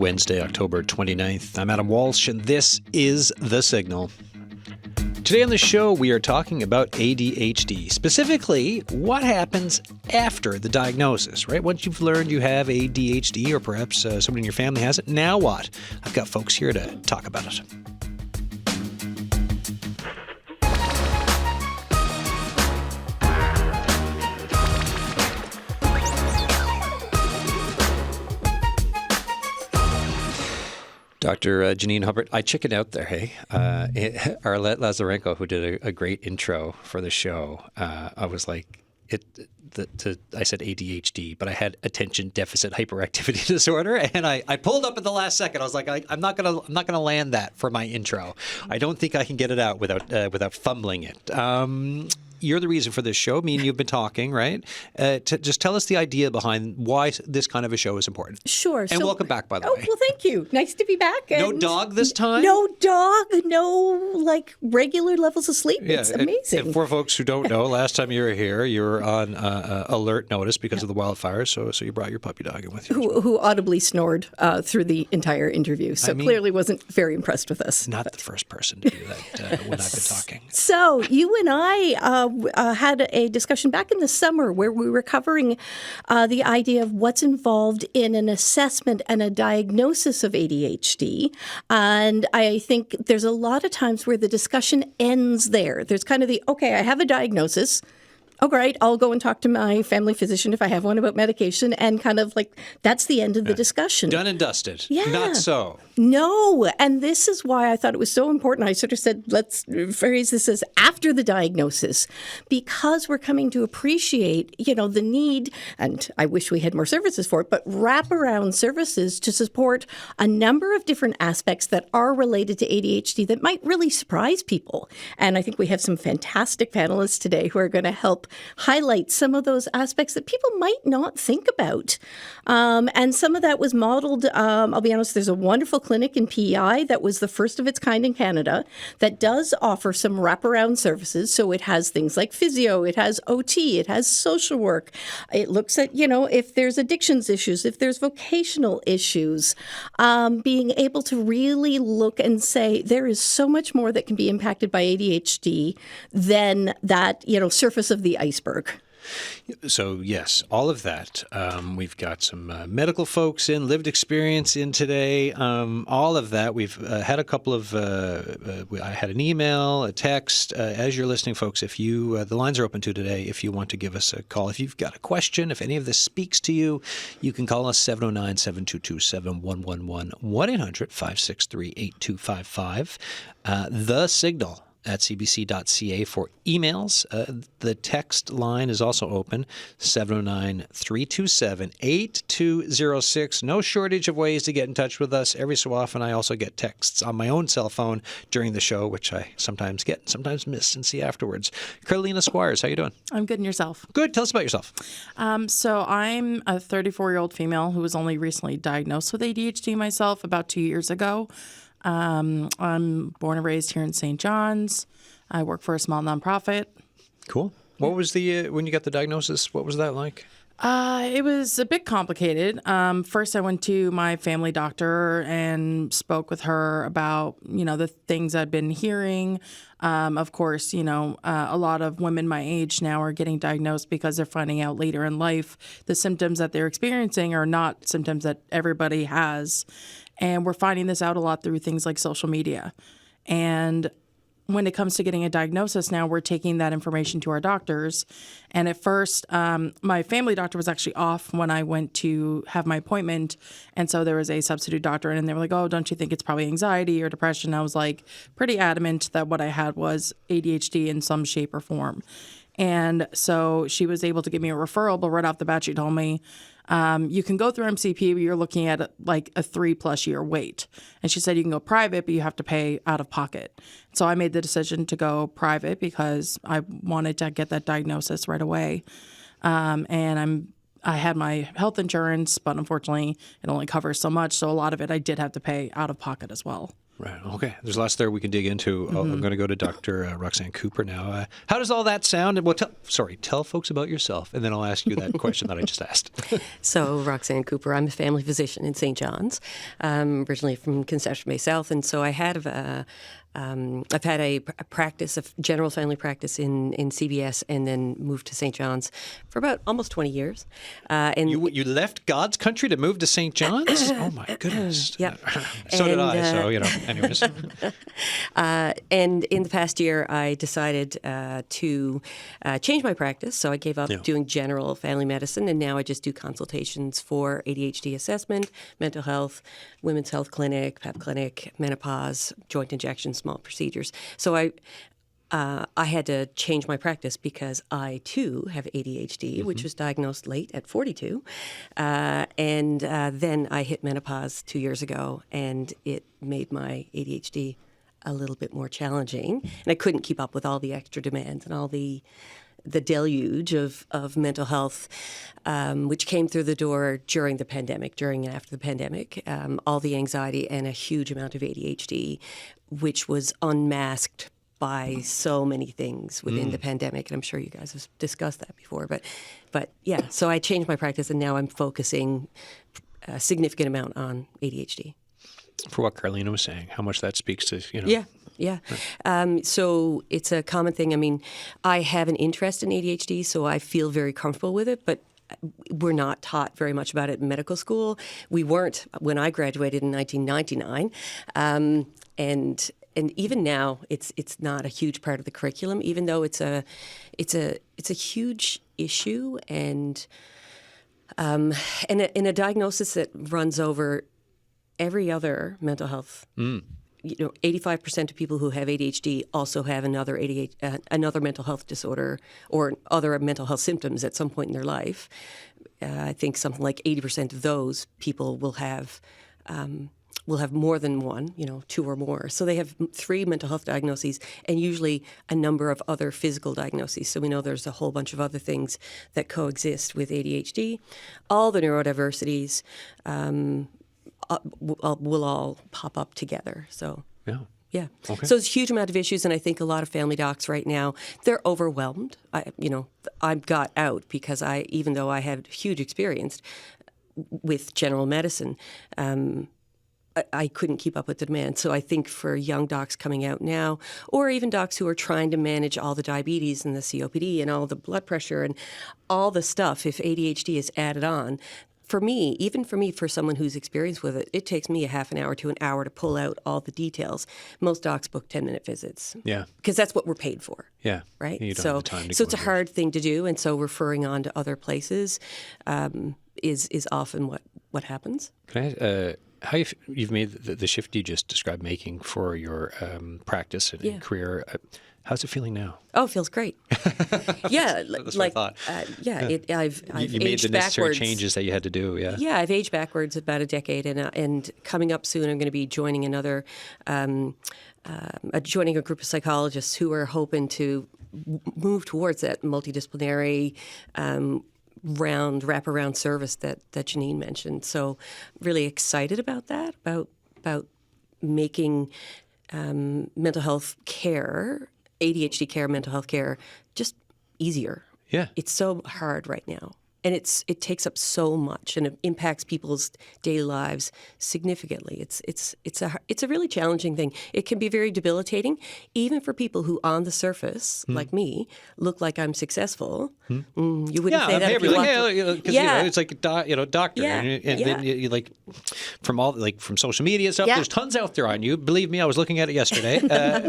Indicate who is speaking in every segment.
Speaker 1: Wednesday, October 29th. I'm Adam Walsh, and this is The Signal. Today on the show, we are talking about ADHD, specifically what happens after the diagnosis, right? Once you've learned you have ADHD, or perhaps somebody in your family has it, now what? I've got folks here to talk about it. Dr. Janine Hubbard, I chickened out there, hey? Arlette Lazarenko, who did a great intro for the show, I was like, I said ADHD, but I had attention deficit hyperactivity disorder, and I pulled up at the last second. I was like, I'm not gonna land that for my intro. I don't think I can get it out without fumbling it. You're the reason for this show. Me and you've been talking, right? Just tell us the idea behind why this kind of a show is important.
Speaker 2: Sure.
Speaker 1: And welcome back, by the way.
Speaker 2: Well, thank you. Nice to be back.
Speaker 1: No dog this time?
Speaker 2: No dog. No, regular levels of sleep.
Speaker 1: Yeah,
Speaker 2: it's amazing.
Speaker 1: And for folks who don't know, last time you were here, you were on alert notice because of the wildfires, so you brought your puppy dog in with you.
Speaker 2: Who audibly snored through the entire interview, so clearly wasn't very impressed with us.
Speaker 1: Not the first person to do that when I've been talking.
Speaker 2: So you and I had a discussion back in the summer where we were covering the idea of what's involved in an assessment and a diagnosis of ADHD. And I think there's a lot of times where the discussion ends there. There's kind of okay, I have a diagnosis. Oh, great. I'll go and talk to my family physician if I have one about medication, and kind of that's the end of the discussion.
Speaker 1: Done and dusted.
Speaker 2: Yeah.
Speaker 1: Not so.
Speaker 2: No. And this is why I thought it was so important. I sort of said, let's phrase this as after the diagnosis, because we're coming to appreciate, the need, and I wish we had more services for it, but wraparound services to support a number of different aspects that are related to ADHD that might really surprise people. And I think we have some fantastic panelists today who are going to help highlight some of those aspects that people might not think about. And some of that was modeled, I'll be honest, there's a wonderful clinic in PEI that was the first of its kind in Canada that does offer some wraparound services. So it has things like physio, it has OT, it has social work. It looks at, if there's addictions issues, if there's vocational issues, being able to really look and say there is so much more that can be impacted by ADHD than that, surface of the iceberg.
Speaker 1: So, yes, all of that. We've got some medical folks in, lived experience in today, all of that. We've had a couple of, I had an email, a text. As you're listening, folks, if you, the lines are open to today, if you want to give us a call. If you've got a question, if any of this speaks to you, you can call us 709-722-7111, 1-800-563-8255. The Signal at cbc.ca for emails. The text line is also open, 709-327-8206. No shortage of ways to get in touch with us. Every so often, I also get texts on my own cell phone during the show, which I sometimes get, sometimes miss and see afterwards. Karleena Squires, how you doing?
Speaker 3: I'm good, and yourself?
Speaker 1: Good. Tell us about yourself.
Speaker 3: So I'm a 34-year-old female who was only recently diagnosed with ADHD myself about 2 years ago. I'm born and raised here in St. John's. I work for a small nonprofit.
Speaker 1: Cool. What was when you got the diagnosis, what was that like?
Speaker 3: It was a bit complicated. First, I went to my family doctor and spoke with her about, the things I'd been hearing. Of course, a lot of women my age now are getting diagnosed because they're finding out later in life the symptoms that they're experiencing are not symptoms that everybody has. And we're finding this out a lot through things like social media. And when it comes to getting a diagnosis now, we're taking that information to our doctors. And at first, my family doctor was actually off when I went to have my appointment. And so there was a substitute doctor, and they were like, oh, don't you think it's probably anxiety or depression? I was pretty adamant that what I had was ADHD in some shape or form. And so she was able to give me a referral, but right off the bat, she told me, you can go through MCP, but you're looking at a 3+ year wait. And she said you can go private, but you have to pay out of pocket. So I made the decision to go private because I wanted to get that diagnosis right away. And I had my health insurance, but unfortunately it only covers so much. So a lot of it I did have to pay out of pocket as well.
Speaker 1: Right. Okay. There's lots there we can dig into. I'm going to go to Dr. Roxanne Cooper now. How does all that sound? Well, tell folks about yourself, and then I'll ask you that question that I just asked.
Speaker 4: So, Roxanne Cooper, I'm a family physician in St. John's, originally from Concession Bay South, and so I've had a practice of general family practice in CBS, and then moved to St. John's for about almost 20 years. And
Speaker 1: You left God's country to move to St. John's? Oh my goodness!
Speaker 4: Yeah.
Speaker 1: So did I. So anyways.
Speaker 4: And in the past year, I decided to change my practice. So I gave up doing general family medicine, and now I just do consultations for ADHD assessment, mental health, women's health clinic, PEP clinic, menopause, joint injections, small procedures. So I had to change my practice because I, too, have ADHD, which was diagnosed late at 42. And then I hit menopause 2 years ago, and it made my ADHD a little bit more challenging. And I couldn't keep up with all the extra demands and all the deluge of mental health, which came through the door during the pandemic, during and after the pandemic, all the anxiety and a huge amount of ADHD, which was unmasked by so many things within the pandemic, and I'm sure you guys have discussed that before. But yeah, so I changed my practice, and now I'm focusing a significant amount on ADHD.
Speaker 1: For what Karleena was saying, how much that speaks to
Speaker 4: Yeah. So it's a common thing. I mean, I have an interest in ADHD, so I feel very comfortable with it, but we're not taught very much about it in medical school. We weren't when I graduated in 1999, and even now, it's not a huge part of the curriculum, even though it's a huge issue and a diagnosis that runs over every other mental health. 85% of people who have ADHD also have another mental health disorder or other mental health symptoms at some point in their life. I think something like 80% of those people will have more than one, 2 or more. So they have 3 mental health diagnoses and usually a number of other physical diagnoses. So we know there's a whole bunch of other things that coexist with ADHD. All the neurodiversities will all pop up together. So yeah. Okay. So there's a huge amount of issues, and I think a lot of family docs right now, they're overwhelmed. I got out because even though I had huge experience with general medicine, I couldn't keep up with the demand. So I think for young docs coming out now, or even docs who are trying to manage all the diabetes and the COPD and all the blood pressure and all the stuff, if ADHD is added on, for someone who's experienced with it, it takes me a half an hour to an hour to pull out all the details. Most docs book 10-minute visits. Yeah. Because that's what we're paid for. Yeah. Right? You don't have the time to so it's a hard thing to do, and so referring on to other places is often what happens.
Speaker 1: Can I how you've made the shift you just described making for your practice and career. How's it feeling now?
Speaker 4: Oh, it feels great. Yeah,
Speaker 1: that's what I thought.
Speaker 4: I've
Speaker 1: you made
Speaker 4: aged
Speaker 1: the necessary
Speaker 4: backwards.
Speaker 1: changes that you had to do. Yeah.
Speaker 4: Yeah, I've aged backwards about a decade, and coming up soon, I'm going to be joining joining a group of psychologists who are hoping to move towards that multidisciplinary. Wraparound service that Janine mentioned. So really excited about that, about making mental health care, ADHD care, mental health care, just easier. Yeah. It's so hard right now. And it takes up so much, and it impacts people's daily lives significantly. It's a really challenging thing. It can be very debilitating, even for people who, on the surface, like me, look like I'm successful. You wouldn't say that if you walked.
Speaker 1: It's like doctor, and then you like from social media and stuff. There's tons out there on you. Believe me, I was looking at it yesterday.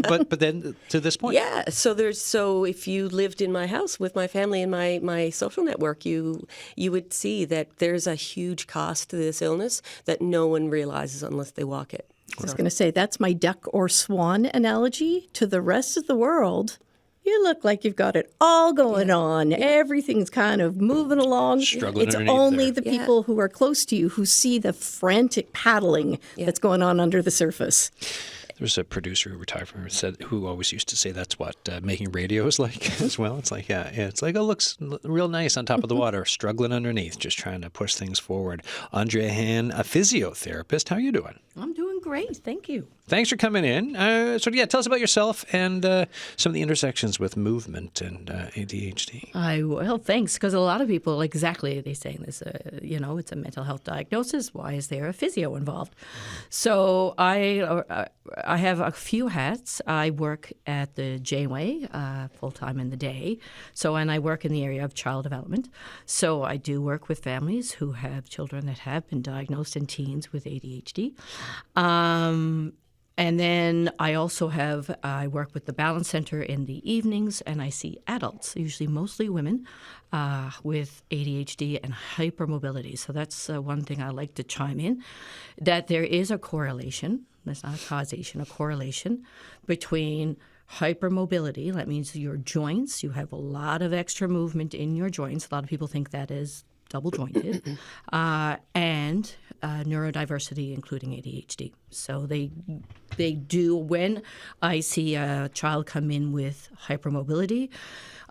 Speaker 1: but then to this point,
Speaker 4: So if you lived in my house with my family and my social network, you would see that there's a huge cost to this illness that no one realizes unless they walk it.
Speaker 2: I was going to say, that's my duck or swan analogy. To the rest of the world, you look like you've got it all going on. Everything's kind of moving along.
Speaker 1: Struggling
Speaker 2: it's
Speaker 1: underneath
Speaker 2: only
Speaker 1: there.
Speaker 2: the people who are close to you who see the frantic paddling that's going on under the surface.
Speaker 1: There was a producer who retired from her who always used to say that's what making radio is like as well. It's like, it's like, it looks real nice on top of the water, struggling underneath, just trying to push things forward. Andrea Hann, a physiotherapist. How are you doing?
Speaker 5: I'm doing
Speaker 2: doing great. Thank you.
Speaker 1: Thanks for coming in. Tell us about yourself and some of the intersections with movement and ADHD.
Speaker 2: Well, thanks, because a lot of people, exactly, they saying this, it's a mental health diagnosis. Why is there a physio involved? So I have a few hats. I work at the Janeway full-time in the day. And I work in the area of child development. So I do work with families who have children that have been diagnosed and teens with ADHD. And then I also I work with the Balance Center in the evenings, and I see adults, usually mostly women, with ADHD and hypermobility. So that's one thing I like to chime in, that there is a correlation, that's not a causation, a correlation between hypermobility. That means your joints, you have a lot of extra movement in your joints. A lot of people think that is double jointed, and neurodiversity, including ADHD. So they do. When I see a child come in with hypermobility,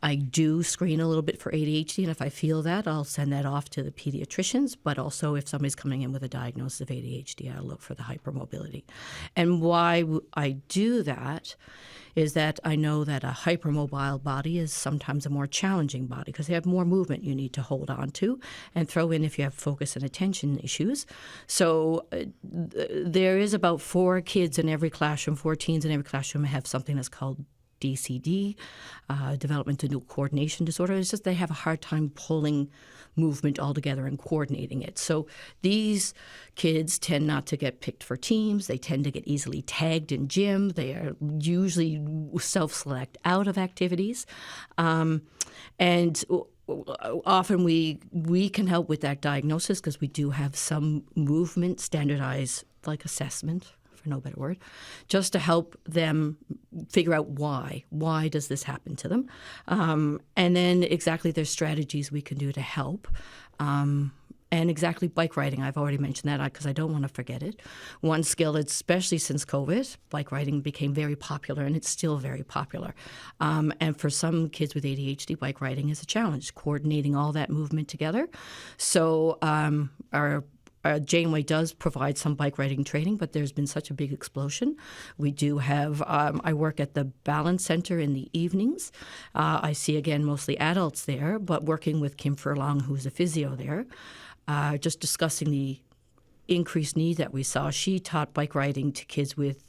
Speaker 2: I do screen a little bit for ADHD, and if I feel that, I'll send that off to the pediatricians. But also, if somebody's coming in with a diagnosis of ADHD, I'll look for the hypermobility. And why I do that is that I know that a hypermobile body is sometimes a more challenging body because they have more movement you need to hold on to, and throw in if you have focus and attention issues. So there is about 4 kids in every classroom, 4 teens in every classroom have something that's called DCD, developmental coordination disorder. It's just they have a hard time pulling movement all together and coordinating it. So these kids tend not to get picked for teams. They tend to get easily tagged in gym. They are usually self-select out of activities. And often we can help with that diagnosis because we do have some movement standardized assessment, for no better word, just to help them figure out why. Why does this happen to them? And then exactly there's strategies we can do to help. And exactly bike riding, I've already mentioned that because I don't want to forget it. One skill, especially since COVID, bike riding became very popular, and it's still very popular. And for some kids with ADHD, bike riding is a challenge, coordinating all that movement together. So our Janeway does provide some bike riding training, but there's been such a big explosion. We do have, I work at the Balance Center in the evenings. I see, again, mostly adults there, but working with Kim Furlong, who's a physio there, just discussing the increased need that we saw. She taught bike riding to kids with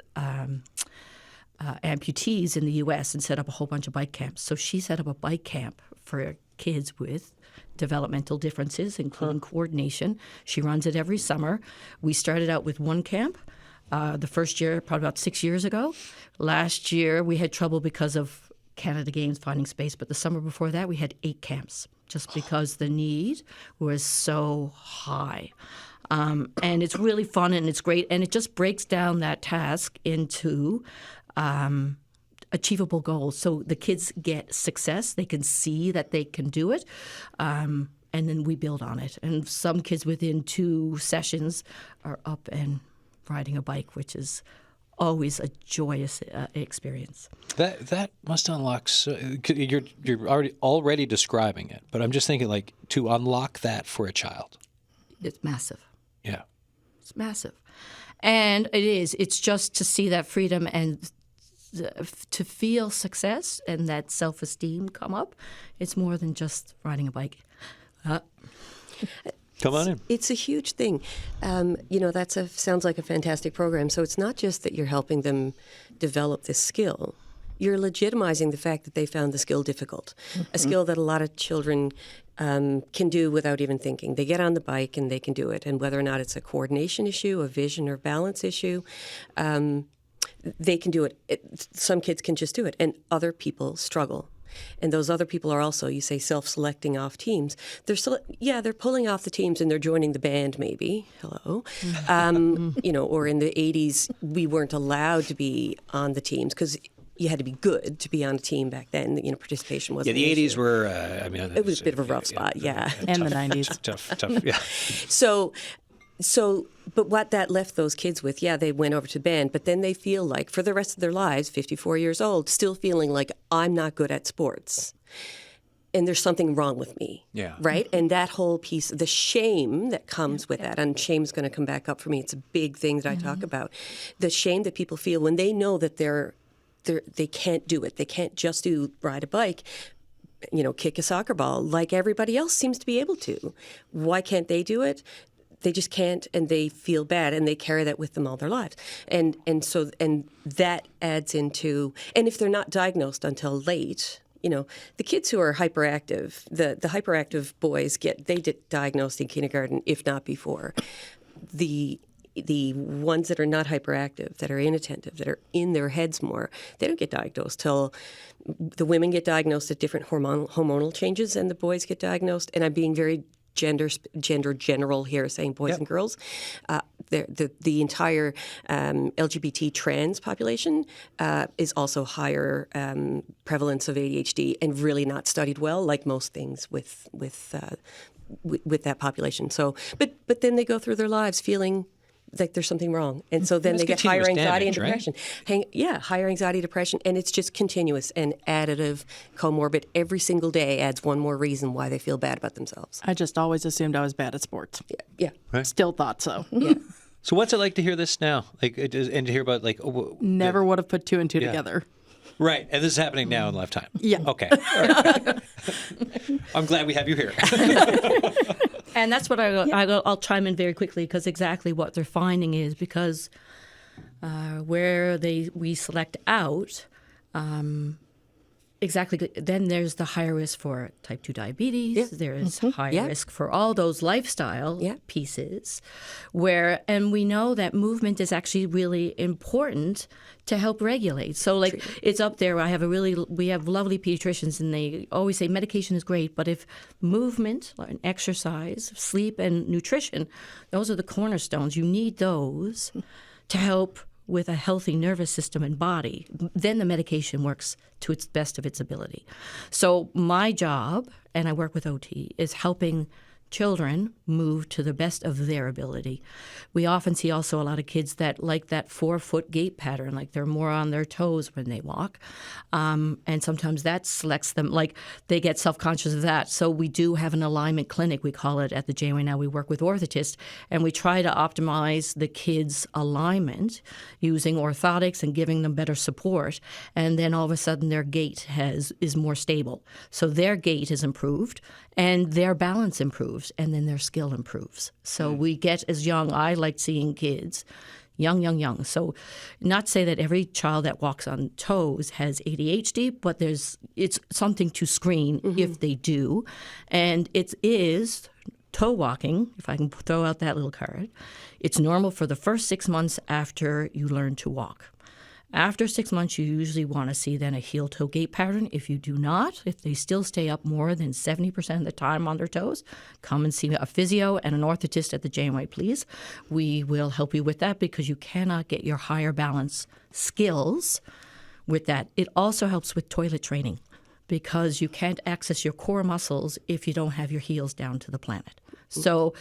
Speaker 2: amputees in the U.S. and set up a whole bunch of bike camps. So she set up a bike camp for kids with developmental differences, including coordination. She runs it every summer. We started out with 1 camp. The first year, probably about 6 years ago. Last year, we had trouble because of Canada Games finding space, but the summer before that, we had 8 camps just because the need was so high. And it's really fun and it's great, and it just breaks down that task into achievable goals. So the kids get success. They can see that they can do it. And then we build on it. And some kids within 2 sessions are up and riding a bike, which is always a joyous experience.
Speaker 1: That must unlock. You're already describing it, but I'm just thinking to unlock that for a child.
Speaker 2: It's massive.
Speaker 1: Yeah.
Speaker 2: It's massive. And it is. It's just to see that freedom and to feel success and that self-esteem come up. It's more than just riding a bike.
Speaker 1: Come on in.
Speaker 4: It's a huge thing. Sounds like a fantastic program. So it's not just that you're helping them develop this skill. You're legitimizing the fact that they found the skill difficult, a skill that a lot of children can do without even thinking. They get on the bike and they can do it. And whether or not it's a coordination issue, a vision or balance issue, they can do it. Some kids can just do it, and other people struggle. And those other people are also, you say, self-selecting off teams. They're pulling off the teams and they're joining the band maybe. Hello. Or in the 80s, we weren't allowed to be on the teams because you had to be good to be on a team back then. Participation wasn't.
Speaker 1: Yeah, the 80s were.
Speaker 4: It was a bit of a rough spot. Yeah,
Speaker 3: and the 90s.
Speaker 1: Tough. Yeah.
Speaker 4: But what that left those kids with, they went over to the band, but then they feel like for the rest of their lives, 54 years old, still feeling like I'm not good at sports. there's something wrong with me.
Speaker 1: Yeah.
Speaker 4: Right? And that whole piece, the shame that comes with that, and shame's going to come back up for me. It's a big thing that I talk about. The shame that people feel when they know that they can't do it. They can't just ride a bike, kick a soccer ball like everybody else seems to be able to. Why can't they do it? They just can't, and they feel bad, and they carry that with them all their lives. And that adds into, and if they're not diagnosed until late, the kids who are hyperactive, the hyperactive boys get diagnosed in kindergarten, if not before. The ones that are not hyperactive, that are inattentive, that are in their heads more, they don't get diagnosed till the women get diagnosed at different hormonal changes, and the boys get diagnosed. And I'm being very gender general here, saying boys and girls. The entire LGBT trans population is also higher prevalence of ADHD, and really not studied well, like most things with that population. So, but then they go through their lives feeling like there's something wrong, and so then they get higher anxiety and depression.
Speaker 1: Right?
Speaker 4: Higher anxiety, depression, and it's just continuous and additive, comorbid. Every single day adds one more reason why they feel bad about themselves.
Speaker 3: I just always assumed I was bad at sports.
Speaker 4: Yeah.
Speaker 1: Right.
Speaker 3: Still thought so.
Speaker 4: Yeah.
Speaker 1: So what's it like to hear this now? And to hear about
Speaker 3: Never would have put two and two together.
Speaker 1: Right, and this is happening now in Lifetime.
Speaker 3: Yeah.
Speaker 1: Okay. All right. I'm glad we have you here.
Speaker 5: And that's what I'll chime in very quickly, because exactly what they're finding is because where we select out, exactly, then there's the higher risk for type 2 diabetes. There's higher risk for all those lifestyle pieces and we know that movement is actually really important to help regulate. So it's up there. We have lovely pediatricians, and they always say medication is great, but if movement and exercise, sleep and nutrition, those are the cornerstones. You need those to help with a healthy nervous system and body, then the medication works to its best of its ability. So my job, and I work with OT, is helping children move to the best of their ability. We often see also a lot of kids that like that 4-foot gait pattern, like they're more on their toes when they walk. And sometimes that selects them, like they get self-conscious of that. So we do have an alignment clinic, we call it at the JOA now. We work with orthotists, and we try to optimize the kids' alignment using orthotics and giving them better support. And then all of a sudden their gait is more stable. So their gait is improved and their balance improves, and then their skill improves. So we get as young, I like seeing kids young. So not to say that every child that walks on toes has ADHD, but it's something to screen if they do. And it is toe walking, if I can throw out that little card. It's normal for the first 6 months after you learn to walk. After 6 months, you usually want to see then a heel-toe gait pattern. If you do not, if they still stay up more than 70% of the time on their toes, come and see a physio and an orthotist at the JMY, please. We will help you with that, because you cannot get your higher balance skills with that. It also helps with toilet training, because you can't access your core muscles if you don't have your heels down to the planet. So,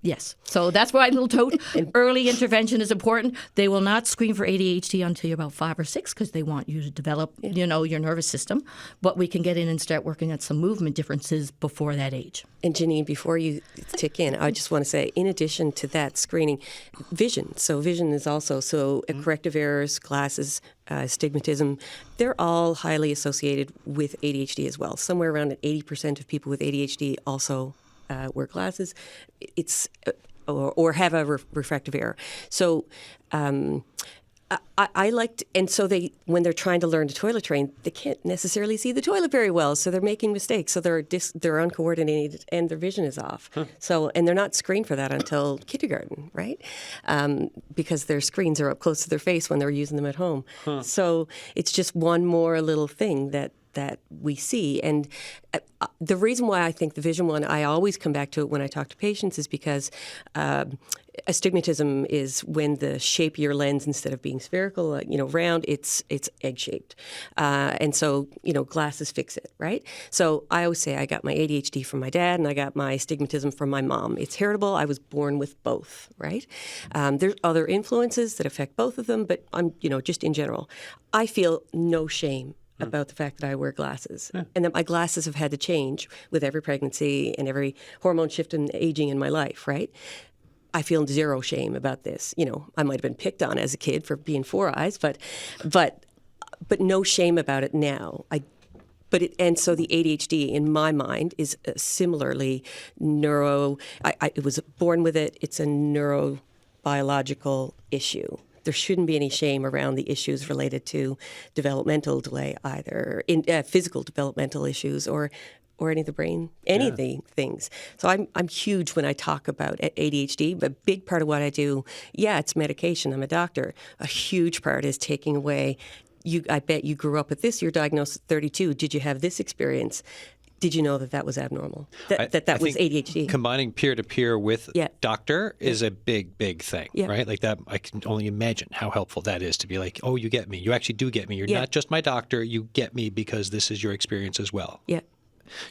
Speaker 5: yes. So that's why little tote early intervention is important. They will not screen for ADHD until you're about 5 or 6, because they want you to develop, your nervous system. But we can get in and start working on some movement differences before that age.
Speaker 4: And Janine, before you tick in, I just want to say, in addition to that screening, vision. So vision is also, corrective errors, glasses, astigmatism, they're all highly associated with ADHD as well. Somewhere around 80% of people with ADHD also wear glasses, or have a refractive error. So I liked, and so when they're trying to learn to toilet train, they can't necessarily see the toilet very well, so they're making mistakes. So they're uncoordinated, and their vision is off. So, and they're not screened for that until kindergarten, right? Because their screens are up close to their face when they're using them at home. So it's just one more little thing that we see. And the reason why I think the vision one, I always come back to it when I talk to patients, is because astigmatism is when the shape of your lens, instead of being spherical, round, it's egg-shaped. And so, glasses fix it, right? So I always say I got my ADHD from my dad, and I got my astigmatism from my mom. It's heritable. I was born with both, right? There's other influences that affect both of them, but I'm, just in general, I feel no shame about the fact that I wear glasses and that my glasses have had to change with every pregnancy and every hormone shift and aging in my life, right? I feel zero shame about this. You know, I might have been picked on as a kid for being four eyes, but no shame about it now. And so the ADHD in my mind is similarly I was born with it. It's a neurobiological issue. There shouldn't be any shame around the issues related to developmental delay either, in physical developmental issues or any of the brain, any of the things. So I'm huge when I talk about ADHD, but a big part of what I do, it's medication. I'm a doctor. A huge part is taking away, I bet you grew up with this, you're diagnosed at 32. Did you have this experience? Did you know that was abnormal? That was ADHD.
Speaker 1: Combining peer-to-peer with doctor is a big, big thing, right? Like that, I can only imagine how helpful that is to be like, oh, you get me. You actually do get me. You're not just my doctor. You get me because this is your experience as well.
Speaker 4: Yeah.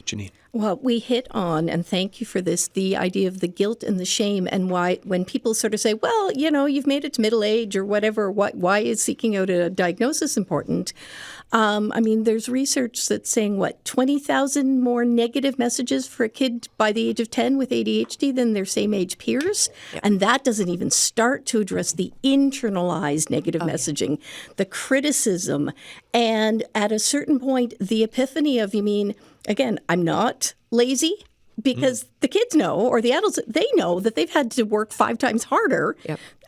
Speaker 1: Janine.
Speaker 2: Well, we hit on, and thank you for this, the idea of the guilt and the shame, and why when people sort of say, well, you know, you've made it to middle age or whatever, why is seeking out a diagnosis important? I mean, there's research that's saying, 20,000 more negative messages for a kid by the age of 10 with ADHD than their same age peers. Yep. And that doesn't even start to address the internalized negative messaging, the criticism, and at a certain point, the epiphany of, again, I'm not lazy because the kids know, or the adults, they know that they've had to work 5 times harder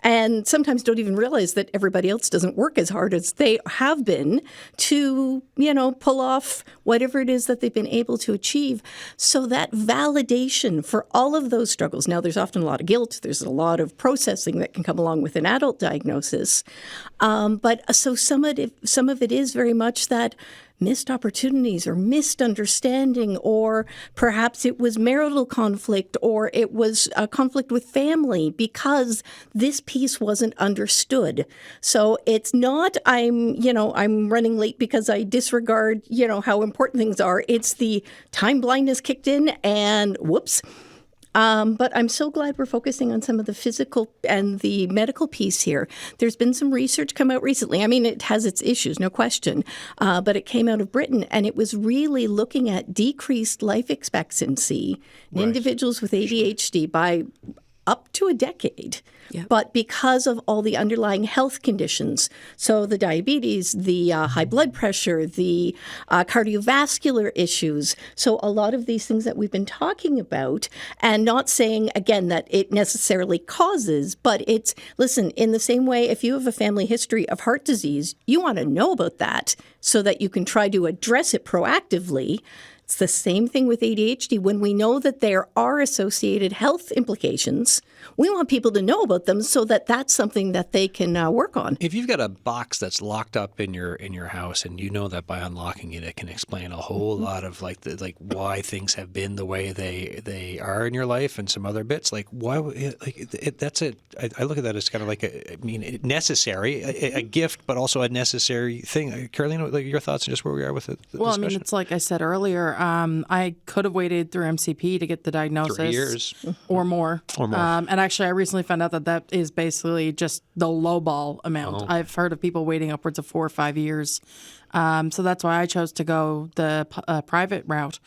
Speaker 2: and sometimes don't even realize that everybody else doesn't work as hard as they have been to, pull off whatever it is that they've been able to achieve. So that validation for all of those struggles. Now, there's often a lot of guilt. There's a lot of processing that can come along with an adult diagnosis. But so some of it is very much that missed opportunities or missed understanding, or perhaps it was marital conflict, or it was a conflict with family because this piece wasn't understood. So it's not I'm running late because I disregard, how important things are. It's the time blindness kicked in and whoops. But I'm so glad we're focusing on some of the physical and the medical piece here. There's been some research come out recently. I mean, it has its issues, no question. But it came out of Britain, and it was really looking at decreased life expectancy in individuals with ADHD by up to a decade. But because of all the underlying health conditions, so the diabetes, the high blood pressure, the cardiovascular issues, so a lot of these things that we've been talking about, and not saying, again, that it necessarily causes, but it's, listen, in the same way, if you have a family history of heart disease, you want to know about that so that you can try to address it proactively. It's the same thing with ADHD. When we know that there are associated health implications, we want people to know about them so that that's something that they can work on.
Speaker 1: If you've got a box that's locked up in your house, and you know that by unlocking it, it can explain a whole lot of why things have been the way they are in your life, and some other bits. Like why? That's it. I look at that as kind of necessary, a gift, but also a necessary thing. Karleena, your thoughts on just where we are with it?
Speaker 3: Well, discussion? I mean, it's like I said earlier. I could have waited through MCP to get the diagnosis.
Speaker 1: 3 years.
Speaker 3: Or more. And actually, I recently found out that is basically just the lowball amount. Oh. I've heard of people waiting upwards of 4 or 5 years. So that's why I chose to go the private route.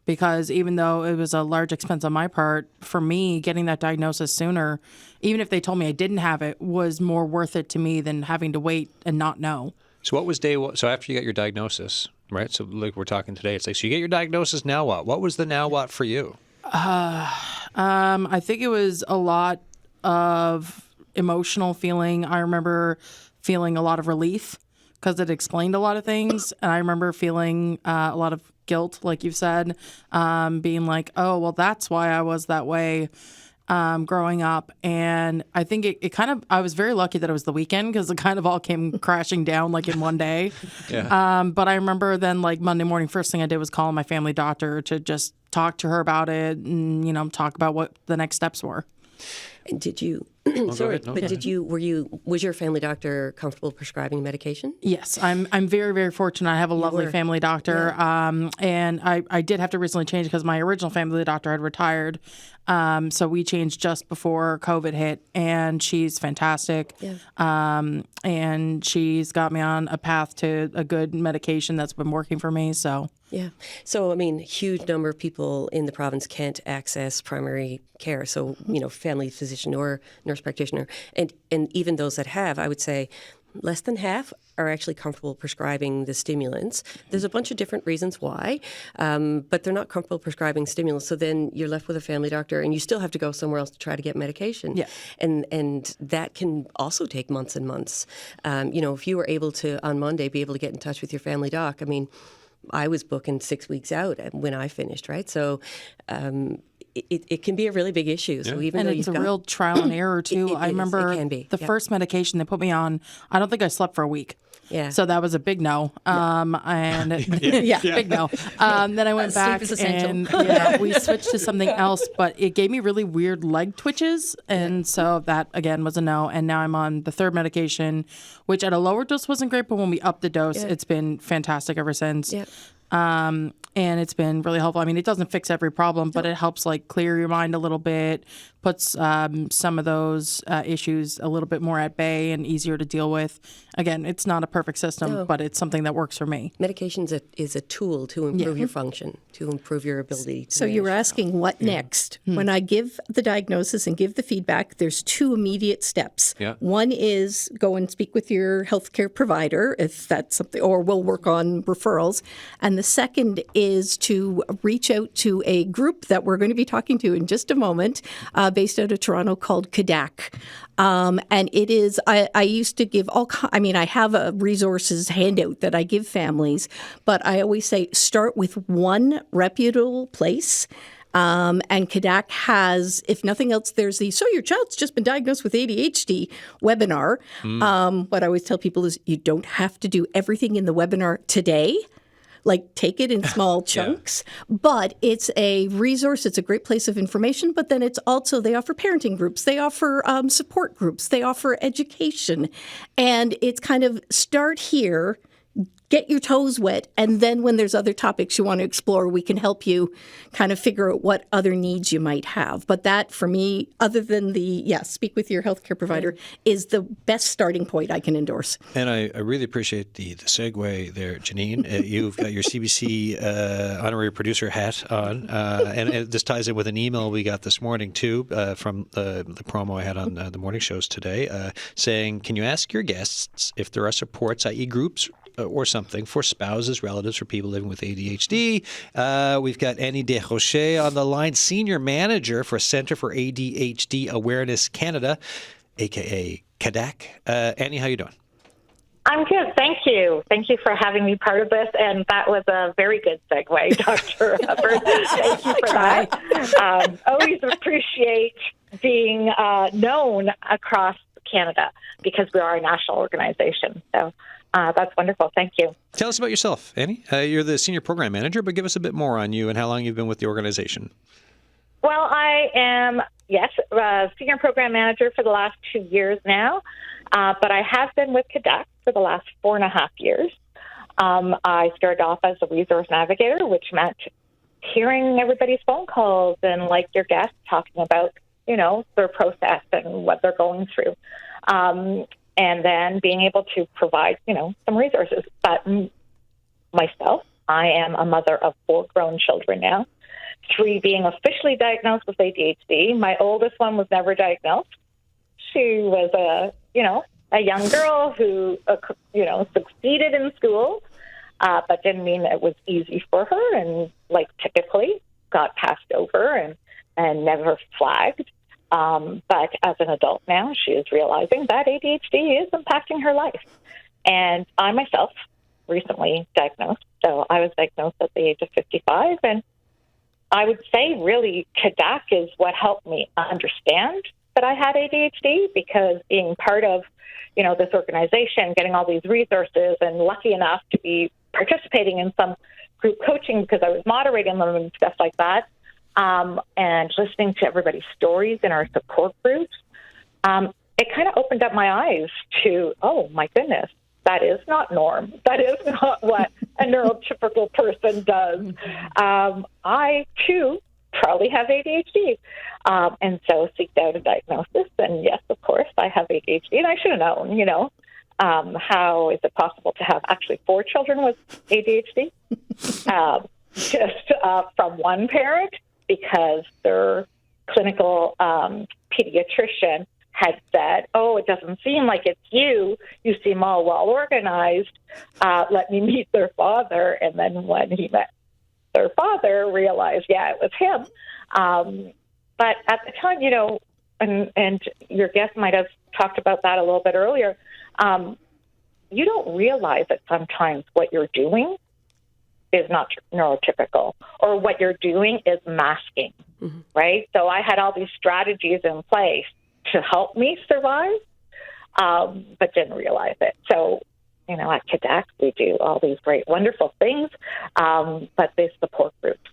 Speaker 3: Because even though it was a large expense on my part, for me, getting that diagnosis sooner, even if they told me I didn't have it, was more worth it to me than having to wait and not know.
Speaker 1: So what was day one? So after you got your diagnosis, right? So like we're talking today, it's like, so you get your diagnosis, now what? What was the now what for you?
Speaker 3: I think it was a lot of emotional feeling. I remember feeling a lot of relief because it explained a lot of things. And I remember feeling a lot of guilt, like you've said, being like, oh, well, that's why I was that way. Growing up. And I think it kind of, I was very lucky that it was the weekend because it kind of all came crashing down like in one day. But I remember then Monday morning, first thing I did was call my family doctor to just talk to her about it and, talk about what the next steps were.
Speaker 4: And did you, was your family doctor comfortable prescribing medication?
Speaker 3: Yes, I'm very, very fortunate. I have a lovely family doctor. And I did have to recently change because my original family doctor had retired. So we changed just before COVID hit, and she's fantastic. And she's got me on a path to a good medication that's been working for me. So.
Speaker 4: Yeah. So, I mean, huge number of people in the province can't access primary care. So, family physician or nurse practitioner. And even those that have, I would say, less than half are actually comfortable prescribing the stimulants. There's a bunch of different reasons why, but they're not comfortable prescribing stimulants. So then you're left with a family doctor, and you still have to go somewhere else to try to get medication.
Speaker 3: Yeah.
Speaker 4: And that can also take months and months. If you were able to, on Monday, be able to get in touch with your family doc, I mean, I was booking 6 weeks out when I finished, right? So it can be a really big issue. So even
Speaker 3: and
Speaker 4: though
Speaker 3: it's a real trial and error too. I remember
Speaker 4: it can be.
Speaker 3: The first medication they put me on, I don't think I slept for a week.
Speaker 4: Yeah.
Speaker 3: So that was a big no. And big no. Then I went back and we switched to something else, but it gave me really weird leg twitches. And so that again was a no. And now I'm on the third medication, which at a lower dose wasn't great, but when we upped the dose, it's been fantastic ever since. Yeah. And it's been really helpful. I mean, it doesn't fix every problem, but it helps like clear your mind a little bit, puts some of those issues a little bit more at bay and easier to deal with. Again, it's not a perfect system, but it's something that works for me.
Speaker 4: Medication is a tool to improve your function, to improve your ability to
Speaker 2: So you were asking what next? When I give the diagnosis and give the feedback, there's two immediate steps.
Speaker 1: Yeah.
Speaker 2: One is go and speak with your healthcare provider if that's something, or we'll work on referrals. And the second is to reach out to a group that we're going to be talking to in just a moment, based out of Toronto, called CADAC. And it is, I used to give I have a resources handout that I give families, but I always say start with one reputable place. And CADAC has, if nothing else, there's the So Your Child's Just Been Diagnosed with ADHD webinar. What I always tell people is you don't have to do everything in the webinar today. Like, take it in small chunks, but it's a resource. It's a great place of information, but then it's also, they offer parenting groups, they offer support groups, they offer education, and it's kind of start here, get your toes wet, and then when there's other topics you want to explore, we can help you kind of figure out what other needs you might have. But that, for me, other than speak with your healthcare provider, is the best starting point I can endorse.
Speaker 1: And I really appreciate the segue there, Janine. You've got your CBC honorary producer hat on, and this ties in with an email we got this morning, too, from the promo I had on the morning shows today, saying, can you ask your guests if there are supports, i.e. groups, or something for spouses, relatives, for people living with ADHD. We've got Annie Desrochers on the line, Senior Manager for Centre for ADHD Awareness Canada, a.k.a. CADAC. Annie, how you doing?
Speaker 6: I'm good, thank you. Thank you for having me part of this, and that was a very good segue, Dr. Hubbard. Thank you for that. Always appreciate being known across Canada because we are a national organization. So that's wonderful. Thank you.
Speaker 1: Tell us about yourself, Annie. You're the Senior Program Manager, but give us a bit more on you and how long you've been with the organization.
Speaker 6: Well, I am, Senior Program Manager for the last 2 years now, but I have been with CADAC for the last 4.5 years. I started off as a resource navigator, which meant hearing everybody's phone calls and, like your guests, talking about, their process and what they're going through. And then being able to provide, some resources. But myself, I am a mother of 4 grown children now, 3 being officially diagnosed with ADHD. My oldest one was never diagnosed. She was a young girl who, succeeded in school, but didn't mean it was easy for her, and typically got passed over and never flagged. But as an adult now, she is realizing that ADHD is impacting her life. And I myself recently diagnosed. So I was diagnosed at the age of 55. And I would say really CADAC is what helped me understand that I had ADHD, because being part of, this organization, getting all these resources, and lucky enough to be participating in some group coaching because I was moderating them and stuff like that. And listening to everybody's stories in our support groups, it kind of opened up my eyes to, oh, my goodness, that is not norm. That is not what a neurotypical person does. I, too, probably have ADHD. And so seeked out a diagnosis. And yes, of course, I have ADHD. And I should have known, how is it possible to have actually 4 children with ADHD? Just from one parent, because their clinical pediatrician had said, "Oh, it doesn't seem like it's you. You seem all well organized. Let me meet their father." And then when he met their father, realized, yeah, it was him. But at the time, and your guest might have talked about that a little bit earlier, you don't realize that sometimes what you're doing is not neurotypical, or what you're doing is masking, right? So I had all these strategies in place to help me survive, but didn't realize it. So, at Quebec, we do all these great, wonderful things, but the support groups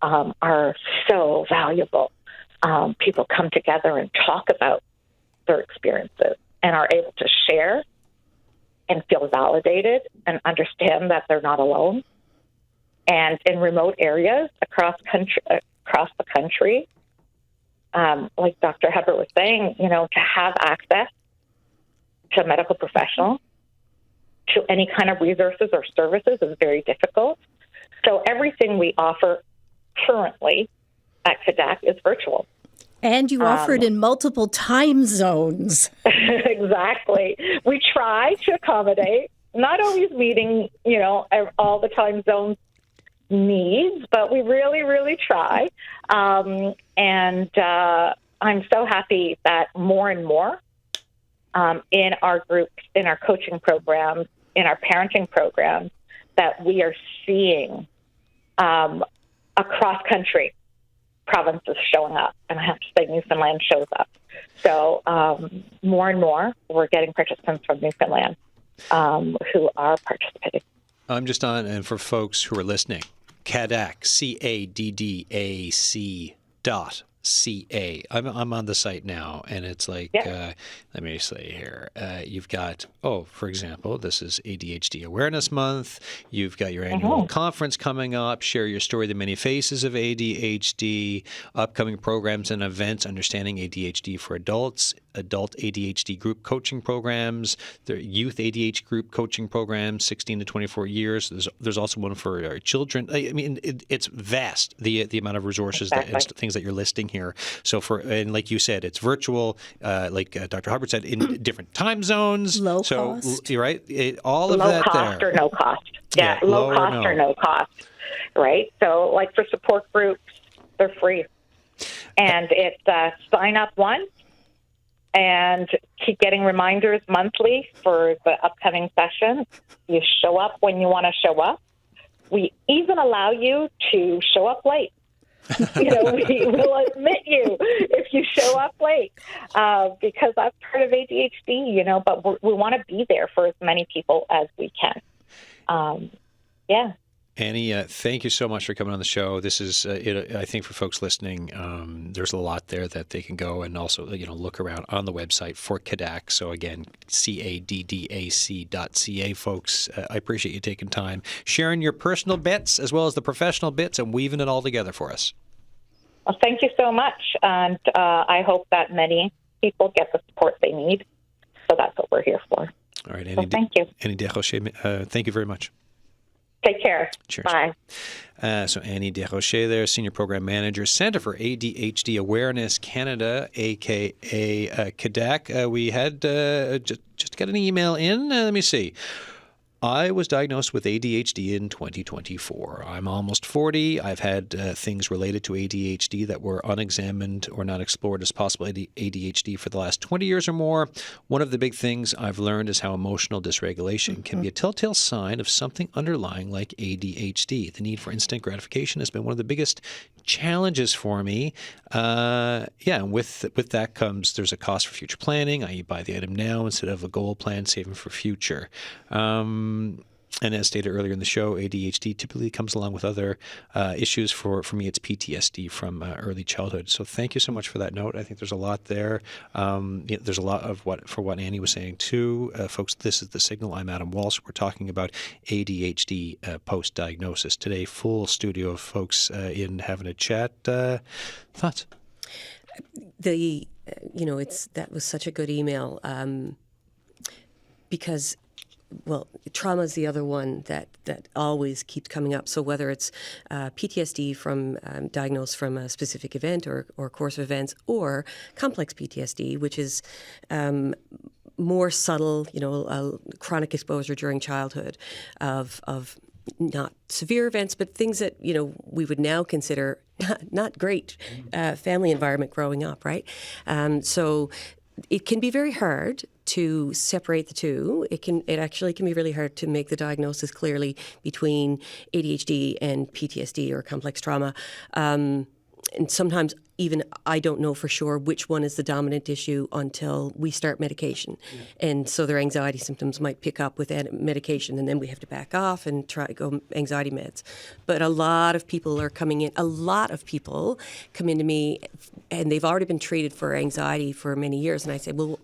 Speaker 6: are so valuable. People come together and talk about their experiences and are able to share and feel validated and understand that they're not alone. And in remote areas across the country, like Dr. Hubbard was saying, to have access to a medical professional, to any kind of resources or services is very difficult. So everything we offer currently at Quebec is virtual.
Speaker 2: And you offer it in multiple time zones.
Speaker 6: Exactly. We try to accommodate, not always meeting, all the time zones needs, but we really, really try. And I'm so happy that more and more in our groups, in our coaching programs, in our parenting programs, that we are seeing across country provinces showing up. And I have to say Newfoundland shows up. So more and more, we're getting participants from Newfoundland who are participating.
Speaker 1: I'm just on, and for folks who are listening, CADDAC, CADDAC.ca. I'm on the site now, and it's like, let me say here, you've got, for example, this is ADHD Awareness Month. You've got your annual conference coming up, Share Your Story, The Many Faces of ADHD, upcoming programs and events, Understanding ADHD for Adults, Adult ADHD Group Coaching Programs, the Youth ADHD Group Coaching Programs, 16 to 24 years. There's also one for our children. I mean, it's vast, the amount of resources and things that you're listing here. So and like you said, it's virtual, like Dr. Hubbard said, in different time zones.
Speaker 2: Low cost.
Speaker 1: Right? All of
Speaker 6: low
Speaker 1: that
Speaker 6: cost
Speaker 1: there.
Speaker 6: or no cost. Yeah, low cost or no cost. Right? So like for support groups, they're free. And it's sign up once and keep getting reminders monthly for the upcoming session. You show up when you want to show up. We even allow you to show up late. We will admit you if you show up late because that's part of ADHD, but we want to be there for as many people as we can.
Speaker 1: Annie, thank you so much for coming on the show. This is, I think for folks listening, there's a lot there that they can go and also, look around on the website for CADDAC. So again, CADDAC.ca, folks. I appreciate you taking time, sharing your personal bits as well as the professional bits and weaving it all together for us.
Speaker 6: Well, thank you so much. And I hope that many people get the support they need. So that's what we're here for.
Speaker 1: All right, Annie.
Speaker 6: So thank you.
Speaker 1: Annie Desrochers, thank you very much.
Speaker 6: Take care.
Speaker 1: Cheers.
Speaker 6: Bye.
Speaker 1: So Annie Desrochers there, Senior Program Manager, Center for ADHD Awareness Canada, a.k.a. CADDAC. We had just got an email in. Let me see. I was diagnosed with ADHD in 2024. I'm almost 40. I've had things related to ADHD that were unexamined or not explored as possible ADHD for the last 20 years or more. One of the big things I've learned is how emotional dysregulation can be a telltale sign of something underlying like ADHD. The need for instant gratification has been one of the biggest challenges for me. And with that comes there's a cost for future planning. I buy the item now instead of a goal plan, saving for future. And as stated earlier in the show, ADHD typically comes along with other issues. For me, it's PTSD from early childhood. So thank you so much for that note. I think there's a lot there. There's a lot of what Annie was saying too. Folks, this is The Signal. I'm Adam Walsh. We're talking about ADHD post-diagnosis. Today, full studio of folks in having a chat. Thoughts?
Speaker 4: That was such a good email because, well, trauma is the other one that always keeps coming up. So whether it's PTSD from diagnosed from a specific event or course of events, or complex PTSD, which is more subtle, chronic exposure during childhood of not severe events, but things that, we would now consider not great family environment growing up, right? So it can be very hard to separate the two. It actually can be really hard to make the diagnosis clearly between ADHD and PTSD or complex trauma. And sometimes even I don't know for sure which one is the dominant issue until we start medication. Yeah. And so their anxiety symptoms might pick up with medication, and then we have to back off and try to go anxiety meds. But a lot of people are coming in. A lot of people come into me, and they've already been treated for anxiety for many years. And I say, well,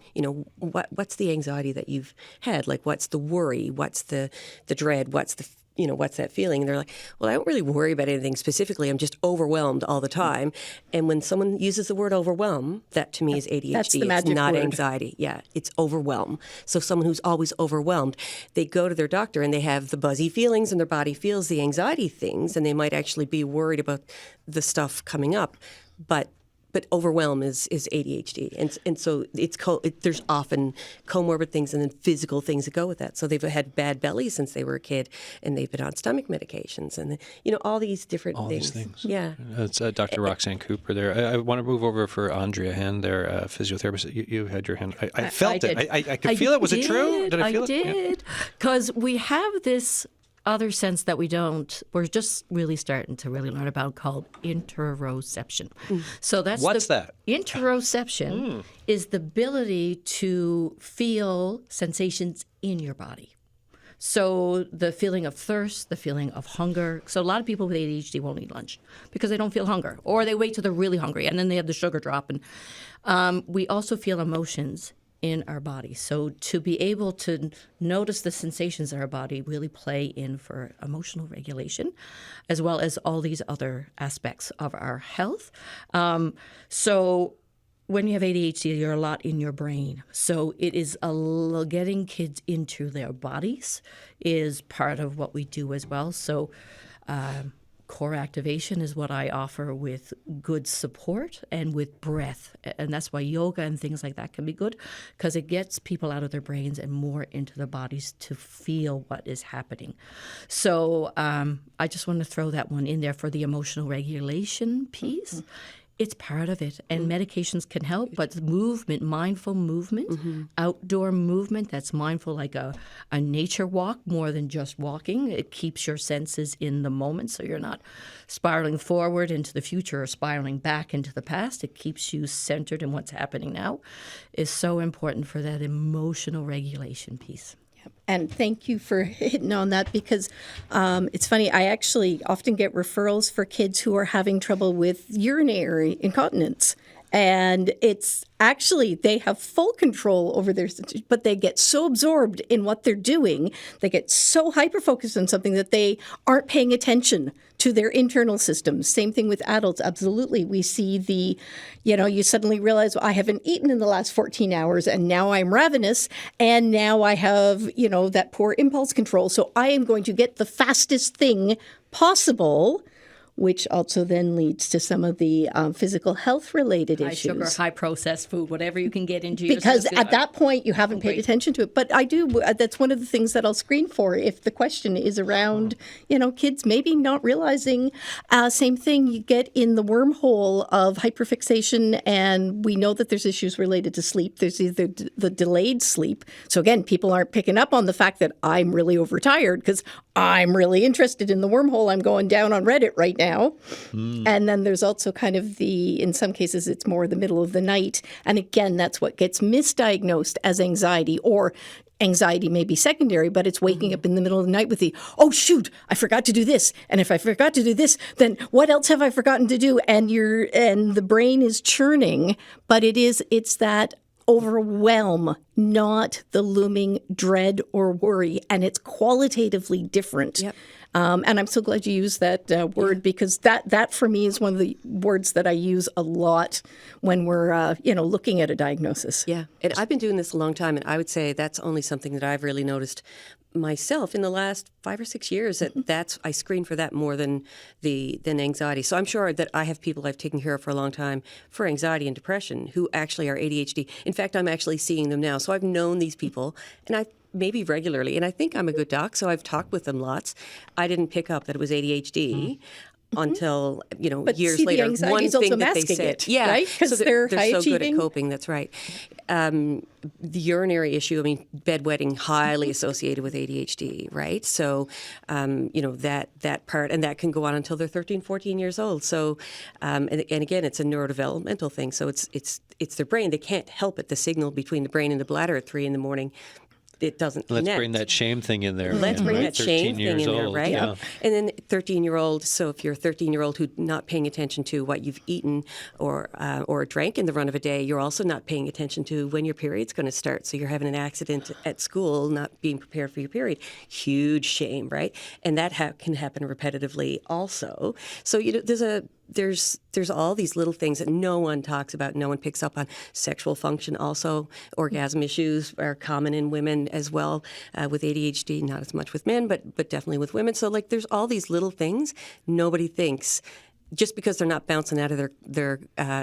Speaker 4: what's the anxiety that you've had? Like, what's the worry? What's the dread? What's that feeling? And they're like, well, I don't really worry about anything specifically. I'm just overwhelmed all the time. And when someone uses the word overwhelm, that to me is ADHD.
Speaker 2: That's the magic
Speaker 4: it's not
Speaker 2: word.
Speaker 4: Anxiety. Yeah, it's overwhelm. So someone who's always overwhelmed, they go to their doctor and they have the buzzy feelings and their body feels the anxiety things, and they might actually be worried about the stuff coming up. But overwhelm is ADHD, and so there's often comorbid things and then physical things that go with that. So they've had bad belly since they were a kid, and they've been on stomach medications, and all these different things.
Speaker 1: These things.
Speaker 4: Yeah,
Speaker 1: it's Dr. Roxanne Cooper there. I want to move over for Andrea Hann, their physiotherapist. You had your hand. I felt it. I could feel it. Was it true? Did I feel it?
Speaker 5: I did, because we have this other sense that we're just really starting to really learn about, called interoception. So
Speaker 1: what's that?
Speaker 5: Interoception is the ability to feel sensations in your body. So the feeling of thirst, the feeling of hunger. So a lot of people with ADHD won't eat lunch because they don't feel hunger, or they wait till they're really hungry and then they have the sugar drop. And we also feel emotions in our body. So to be able to notice the sensations in our body really play in for emotional regulation, as well as all these other aspects of our health. So when you have ADHD, you're a lot in your brain. So it is getting kids into their bodies is part of what we do as well. So core activation is what I offer with good support and with breath. And that's why yoga and things like that can be good, because it gets people out of their brains and more into their bodies to feel what is happening. So I just want to throw that one in there for the emotional regulation piece. It's part of it. And medications can help, but movement, mindful movement, outdoor movement that's mindful, like a nature walk more than just walking. It keeps your senses in the moment, so you're not spiraling forward into the future or spiraling back into the past. It keeps you centered in what's happening now. Is so important for that emotional regulation piece.
Speaker 2: And thank you for hitting on that, because it's funny, I actually often get referrals for kids who are having trouble with urinary incontinence. And it's actually, they have full control over their, but they get so absorbed in what they're doing, they get so hyper-focused on something that they aren't paying attention to their internal systems. Same thing with adults, absolutely. We see you suddenly realize, well, I haven't eaten in the last 14 hours, and now I'm ravenous, and now I have, that poor impulse control. So I am going to get the fastest thing possible, which also then leads to some of the physical health-related issues.
Speaker 5: High sugar, high processed food, whatever you can get into your
Speaker 2: because
Speaker 5: system.
Speaker 2: At that point, you haven't paid attention to it. But I do, that's one of the things that I'll screen for if the question is around, kids maybe not realizing. Same thing, you get in the wormhole of hyperfixation, and we know that there's issues related to sleep. There's either the delayed sleep. So again, people aren't picking up on the fact that I'm really overtired because I'm really interested in the wormhole I'm going down on Reddit right now. And then there's also kind of in some cases, it's more the middle of the night. And again, that's what gets misdiagnosed as anxiety, or anxiety may be secondary, but it's waking up in the middle of the night with the, oh shoot, I forgot to do this. And if I forgot to do this, then what else have I forgotten to do? And the brain is churning, but it's that overwhelm, not the looming dread or worry. And it's qualitatively different.
Speaker 4: Yep.
Speaker 2: And I'm so glad you used that word, because that for me is one of the words that I use a lot when we're looking at a diagnosis.
Speaker 4: Yeah, and I've been doing this a long time, and I would say that's only something that I've really noticed myself in the last 5 or 6 years. That's I screen for that more than anxiety. So I'm sure that I have people I've taken care of for a long time for anxiety and depression who actually are ADHD. In fact, I'm actually seeing them now. So I've known these people, and maybe regularly, and I think I'm a good doc, so I've talked with them lots. I didn't pick up that it was ADHD until
Speaker 2: But
Speaker 4: years
Speaker 2: see, the
Speaker 4: later.
Speaker 2: anxiety
Speaker 4: One
Speaker 2: is also
Speaker 4: thing that they
Speaker 2: masking
Speaker 4: said,
Speaker 2: it,
Speaker 4: yeah,
Speaker 2: right? Because
Speaker 4: so
Speaker 2: they're high
Speaker 4: so good at
Speaker 2: achieving.
Speaker 4: coping. That's right. The urinary issue. I mean, bedwetting highly associated with ADHD, right? So, that part, and that can go on until they're 13, 14 years old. So, and again, it's a neurodevelopmental thing. So it's their brain. They can't help it. The signal between the brain and the bladder at 3 a.m. It doesn't connect.
Speaker 1: Let's bring that shame thing in there.
Speaker 4: Let's bring that shame
Speaker 1: 13
Speaker 4: thing in
Speaker 1: years
Speaker 4: there,
Speaker 1: old,
Speaker 4: right?
Speaker 1: yeah.
Speaker 4: And then 13-year-old, so if you're a 13-year-old who's not paying attention to what you've eaten or drank in the run of a day, you're also not paying attention to when your period's going to start. So you're having an accident at school, not being prepared for your period. Huge shame, right? And that can happen repetitively also. So there's all these little things that no one talks about, no one picks up on. Sexual function also, orgasm issues are common in women as well with ADHD, not as much with men, but definitely with women. So there's all these little things nobody thinks. Just because they're not bouncing out of their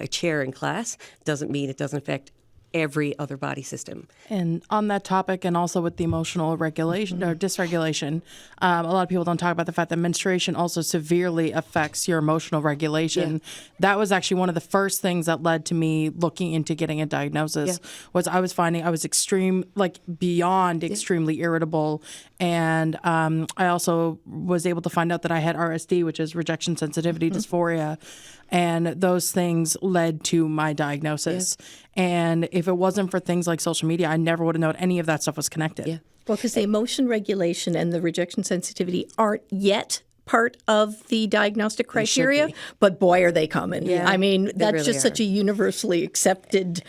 Speaker 4: chair in class doesn't mean it doesn't affect every other body system.
Speaker 3: And on that topic, and also with the emotional regulation or dysregulation, a lot of people don't talk about the fact that menstruation also severely affects your emotional regulation. Yeah. That was actually one of the first things that led to me looking into getting a diagnosis. Yeah. Was I was finding I was beyond extremely irritable, and I also was able to find out that I had RSD, which is rejection sensitivity dysphoria. And those things led to my diagnosis. Yeah. And if it wasn't for things like social media, I never would have known any of that stuff was connected. Yeah.
Speaker 2: Well, because the emotion regulation and the rejection sensitivity aren't yet part of the diagnostic criteria, but boy, are they coming. Yeah, I mean, that's really just such a universally accepted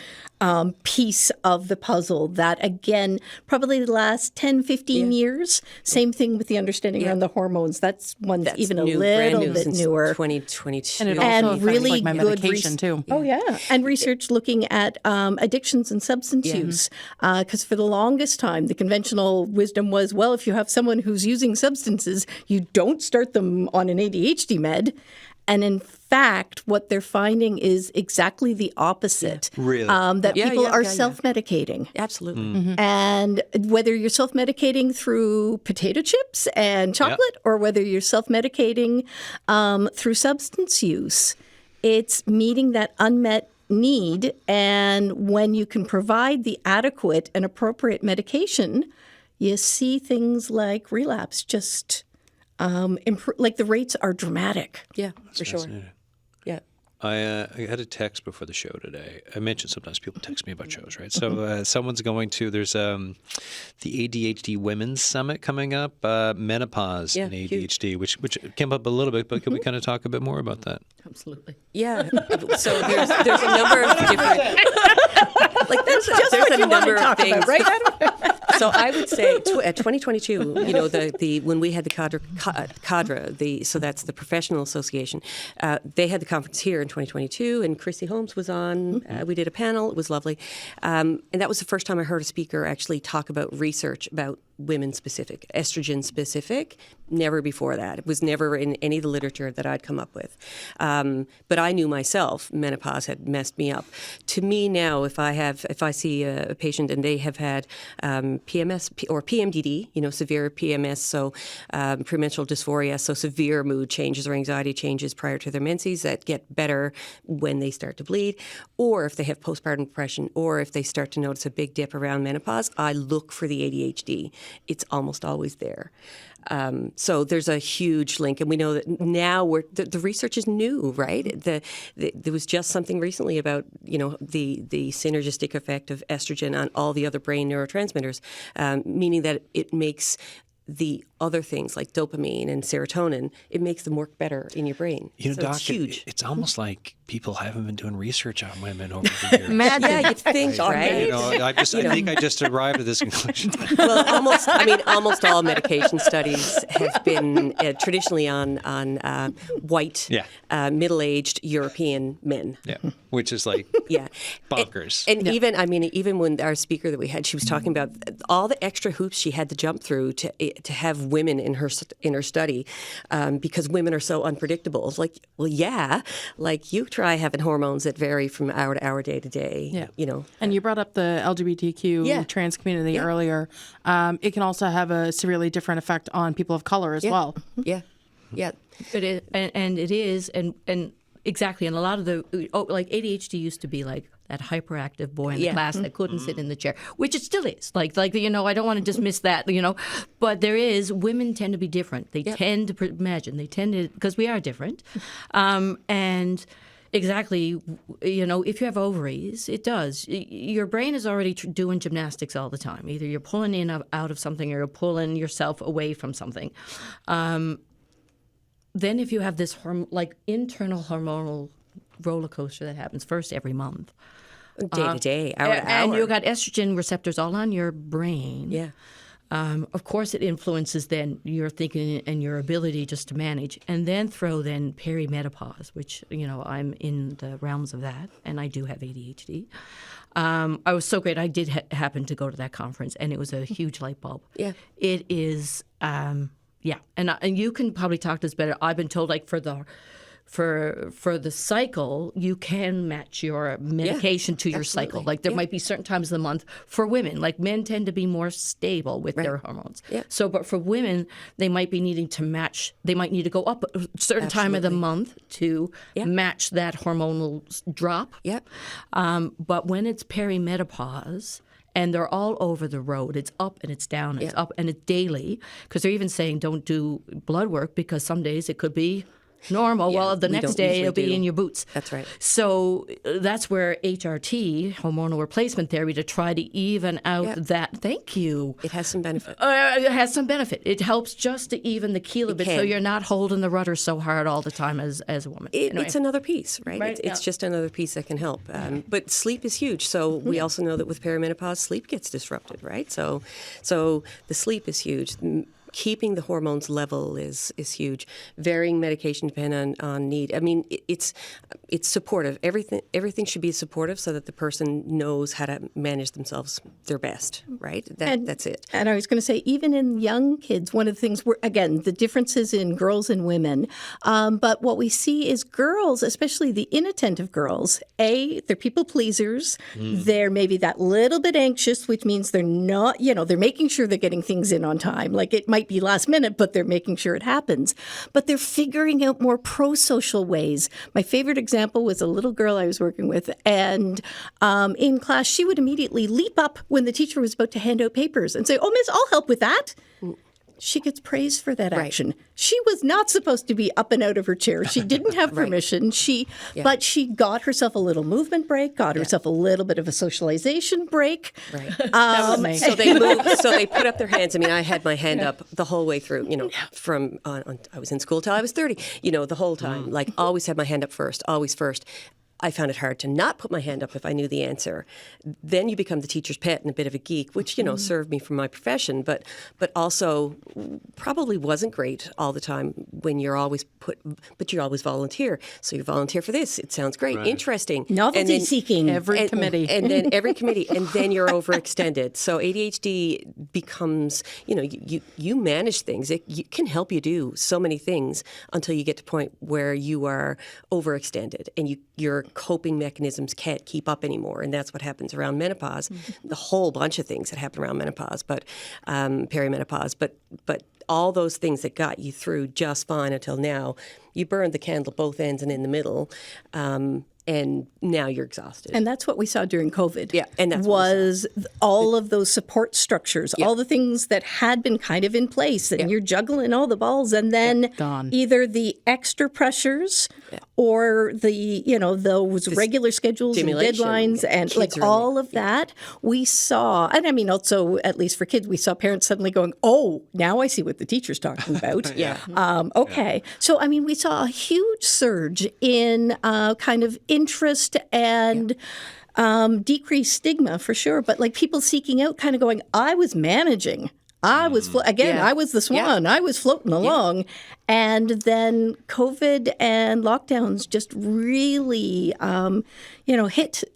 Speaker 2: piece of the puzzle that, again, probably the last 10, 15 years, same thing with the understanding around the hormones. That's even a little bit newer.
Speaker 4: 2022.
Speaker 3: And it also
Speaker 2: really
Speaker 3: my
Speaker 2: good
Speaker 3: medication too.
Speaker 2: Oh, yeah. And research looking at addictions and substance use. Because for the longest time, the conventional wisdom was, well, if you have someone who's using substances, you don't start them on an ADHD med. And in fact, what they're finding is exactly the opposite.
Speaker 1: Yeah. Really?
Speaker 2: That people are self-medicating.
Speaker 4: Absolutely.
Speaker 2: Mm-hmm. And whether you're self-medicating through potato chips and chocolate or whether you're self-medicating through substance use, it's meeting that unmet need. And when you can provide the adequate and appropriate medication, you see things like relapse just like the rates are dramatic.
Speaker 4: Yeah, for sure. Yeah.
Speaker 1: I had a text before the show today. I mentioned sometimes people text me about shows, right? So someone's going to, there's the ADHD Women's Summit coming up, menopause and ADHD, which came up a little bit, but can we kind of talk a bit more about that?
Speaker 5: Absolutely.
Speaker 4: Yeah. So there's a number of different... there's a number of things.
Speaker 2: About, right?
Speaker 4: So I would say 2022, when we had the CADRA, so that's the Professional Association, they had the conference here in 2022, and Chrissy Holmes was on. We did a panel. It was lovely. And that was the first time I heard a speaker actually talk about research about women-specific, estrogen-specific. Never before that. It was never in any of the literature that I'd come up with. But I knew myself menopause had messed me up. To me now, if I see a patient and they have had PMS or PMDD, severe PMS, so premenstrual dysphoria, so severe mood changes or anxiety changes prior to their menses that get better when they start to bleed, or if they have postpartum depression, or if they start to notice a big dip around menopause, I look for the ADHD. it's almost always there. So there's a huge link, and we know that now the research is new, right? There was just something recently about the synergistic effect of estrogen on all the other brain neurotransmitters, meaning that it makes the other things like dopamine and serotonin, it makes them work better in your brain. So
Speaker 1: Doc,
Speaker 4: it's huge.
Speaker 1: It's almost like people haven't been doing research on women over the years.
Speaker 4: Yeah, you'd think, right?
Speaker 1: I think I just arrived at this conclusion.
Speaker 4: Well, almost all medication studies have been traditionally on white, middle-aged European men.
Speaker 1: Yeah, which is like bonkers.
Speaker 4: And even when our speaker that we had, she was talking about all the extra hoops she had to jump through to have women in her study because women are so unpredictable. It's like, well, yeah, like you try having hormones that vary from hour to hour, day to day.
Speaker 3: Yeah. And you brought up the LGBTQ trans community earlier. It can also have a severely different effect on people of color as well.
Speaker 4: Yeah.
Speaker 5: It is, and it is, and exactly. And a lot of like ADHD used to be like that hyperactive boy in the class that couldn't sit in the chair, which it still is. Like I don't want to dismiss that, but women tend to be different. They tend to because we are different, and. Exactly. If you have ovaries, it does. Your brain is already doing gymnastics all the time. Either you're pulling in out of something or you're pulling yourself away from something. Then if you have this internal hormonal roller coaster that happens first every month.
Speaker 4: Day to day, hour to hour.
Speaker 5: And you've got estrogen receptors all on your brain.
Speaker 4: Yeah.
Speaker 5: Of course, it influences then your thinking and your ability just to manage. And then throw perimenopause, which, I'm in the realms of that, and I do have ADHD. I was so great. I did happen to go to that conference, and it was a huge light bulb.
Speaker 4: Yeah.
Speaker 5: It is, and you can probably talk to us better. I've been told, for the cycle, you can match your medication to your cycle. Like there might be certain times of the month for women. Like men tend to be more stable with their hormones. Yeah. So, but for women, they might be needing to match. They might need to go up a certain time of the month to match that hormonal drop.
Speaker 4: Yeah.
Speaker 5: But when it's perimenopause. And they're all over the road. It's up and it's down. It's up and it's daily. Because they're even saying don't do blood work because some days it could be normal. Well, the next day it'll be in your boots.
Speaker 4: That's right.
Speaker 5: So that's where HRT, hormonal replacement therapy, to try to even out that. Thank you.
Speaker 4: It has some benefit.
Speaker 5: It has some benefit. It helps just to even the keel a bit, so you're not holding the rudder so hard all the time as a woman.
Speaker 4: It's another piece, right? It's just another piece that can help. But sleep is huge. So we also know that with perimenopause, sleep gets disrupted, right? So the sleep is huge. Keeping the hormones level is huge. Varying medication depending on need. I mean, it's supportive. Everything should be supportive so that the person knows how to manage themselves their best, right? That's it.
Speaker 2: And I was going to say, even in young kids, one of the things, again, the differences in girls and women, but what we see is girls, especially the inattentive girls, they're people pleasers. They're maybe that little bit anxious, which means they're not, they're making sure they're getting things in on time. Like it might be last minute, but they're making sure it happens. But they're figuring out more pro-social ways. My favorite example was a little girl I was working with, and in class, she would immediately leap up when the teacher was about to hand out papers and say, "Oh, miss, I'll help with that." She gets praised for that action. She was not supposed to be up and out of her chair. She didn't have permission. But she got herself a little movement break, got herself a little bit of a socialization break.
Speaker 4: Right. So they moved. So they put up their hands. I mean, I had my hand up the whole way through. From I was in school till I was 30. The whole time. Like always had my hand up first. Always first. I found it hard to not put my hand up if I knew the answer. Then you become the teacher's pet and a bit of a geek, which, served me for my profession, but also probably wasn't great all the time when you're always but you're always volunteer. So you volunteer for this. It sounds great, interesting.
Speaker 2: Novelty seeking.
Speaker 3: Every committee.
Speaker 4: And then every committee, and then you're overextended. So ADHD becomes, you manage things. It can help you do so many things until you get to a point where you are overextended and your coping mechanisms can't keep up anymore, and that's what happens around menopause. The whole bunch of things that happen around menopause, but perimenopause, but all those things that got you through just fine until now, you burned the candle both ends and in the middle, and and now you're exhausted.
Speaker 2: And that's what we saw during COVID.
Speaker 4: Yeah, and that's what we
Speaker 2: was all of those support structures, all the things that had been kind of in place, and you're juggling all the balls, and then
Speaker 3: Gone.
Speaker 2: either the extra pressures or the those regular schedules and
Speaker 4: stimulation.
Speaker 2: deadlines and
Speaker 4: Kids
Speaker 2: like
Speaker 4: are in
Speaker 2: all of that we saw. And I mean, also at least for kids, we saw parents suddenly going, "Oh, now I see what the teacher's talking about." Okay, so I mean, we saw a huge surge in kind of interest and decreased stigma for sure, but like people seeking out, kind of going, I was managing. I was, I was the swan. I was floating along. And then COVID and lockdowns just really,